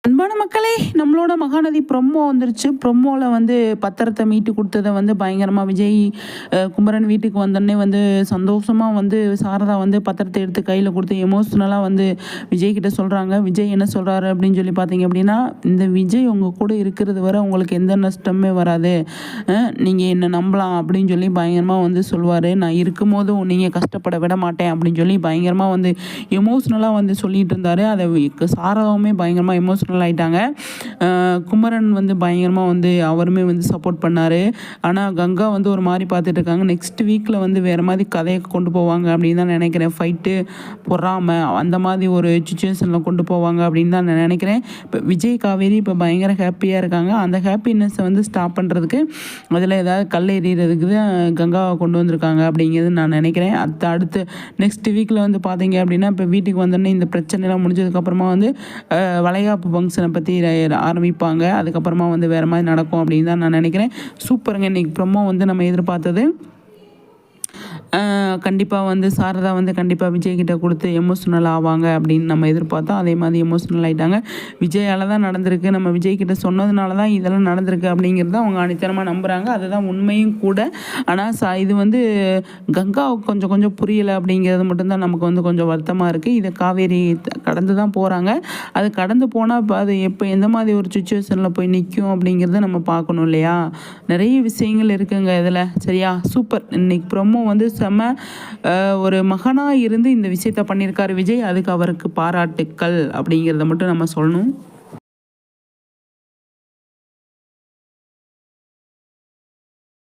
அன்பான மக்களே, நம்மளோட மகாநதி ப்ரொமோ வந்துருச்சு. ப்ரொமோல வந்து பத்திரத்த மீட்டு குடுத்தத வந்து பயங்கரமா விஜய் குமரன் வீட்டுக்கு வந்தோனே வந்து சந்தோஷமா வந்து சாரதா வந்து பத்திரத்த எடுத்து கையில குடுத்து எமோஷனலா வந்து விஜய் கிட்ட சொல்றாங்க. விஜய் என்ன சொல்றாரு அப்படின்னு சொல்லி பார்த்தீங்க அப்படின்னா, "இந்த விஜய் உங்க கூட இருக்கிறது வரை உங்களுக்கு எந்த நஷ்டமுமே வராது. நீங்க என்ன நம்பலாம்" அப்படின்னு சொல்லி பயங்கரமா வந்து சொல்லுவாரு. "நான் இருக்கும்போதும் நீங்க கஷ்டப்பட விட மாட்டேன்" அப்படின்னு சொல்லி பயங்கரமா வந்து எமோஷனலா வந்து சொல்லிட்டு இருந்தாரு. அத சாரதாவுமே பயங்கரமா எமோஷனல் ஆயிட்டாங்க. குமரன் வந்து பயங்கரமா வந்து அவருமே வந்து சப்போர்ட் பண்ணாரு. ஆனா கங்கா வந்து ஒரு மாரி பார்த்துட்டு இருக்காங்க. நெக்ஸ்ட் வீக்ல வந்து வேற மாதிரி கதைய கொண்டு போவாங்க அப்படின்னு தான் நினைக்கிறேன். ஃபைட்டு, பொறாம அந்த மாதிரி ஒரு சிச்சுவேஷன்ல கொண்டு போவாங்க அப்படின்னு தான் நான் நினைக்கிறேன். இப்போ விஜய் காவேரி இப்போ பயங்கர ஹாப்பியா இருக்காங்க. அந்த ஹாப்பினஸ்ஸை வந்து ஸ்டாப் பண்றதுக்கு அதில் ஏதாவது கல் எறிகிறதுக்கு தான் கங்காவை கொண்டு வந்திருக்காங்க அப்படிங்கிறது நான் நினைக்கிறேன். அடுத்து நெக்ஸ்ட் வீக்கில் வந்து பார்த்தீங்க அப்படின்னா, இப்போ வீட்டுக்கு வந்தோடனே இந்த பிரச்சனைலாம் முடிஞ்சதுக்கப்புறமா வந்து வளைகாப்பு ஃபங்க்ஷனை பற்றி ஆரம்பிப்பாங்க. அதுக்கப்புறமா வந்து வேறு மாதிரி நடக்கும் அப்படின்னு தான் நான் நினைக்கிறேன். சூப்பருங்க. இன்றைக்கி ப்ரொமோ வந்து நம்ம எதிர்பார்த்தது. கண்டிப்பாக வந்து சாரதா வந்து கண்டிப்பாக விஜய்கிட்ட கொடுத்து எமோஷ்னல் ஆவாங்க அப்படின்னு நம்ம எதிர்பார்த்தோம். அதே மாதிரி எமோஷ்னல் ஆகிட்டாங்க. விஜயால் தான் நடந்திருக்கு. நம்ம விஜய்கிட்ட சொன்னதுனால தான் இதெல்லாம் நடந்திருக்கு அப்படிங்கிறத அவங்க அனித்தனமாக நம்புகிறாங்க. அதுதான் உண்மையும் கூட. ஆனால் இது வந்து கங்காவுக்கு கொஞ்சம் கொஞ்சம் புரியலை அப்படிங்கிறது மட்டும்தான் நமக்கு வந்து கொஞ்சம் வருத்தமாக இருக்குது. இதை காவேரி கடந்து தான் போகிறாங்க. அது கடந்து போனால் இப்போ அது எப்போ எந்த மாதிரி ஒரு சுச்சுவேஷனில் போய் நிற்கும் அப்படிங்கிறத நம்ம பார்க்கணும் இல்லையா? நிறைய விஷயங்கள் இருக்குங்க இதில். சரியா? சூப்பர். இன்னைக்கு ப்ரொமோ வந்து செம்ம. ஒரு மகனாக இருந்து இந்த விஷயத்த பண்ணியிருக்காரு விஜய். அதுக்கு அவருக்கு பாராட்டுக்கள் அப்படிங்கிறத மட்டும் நம்ம சொல்லணும்.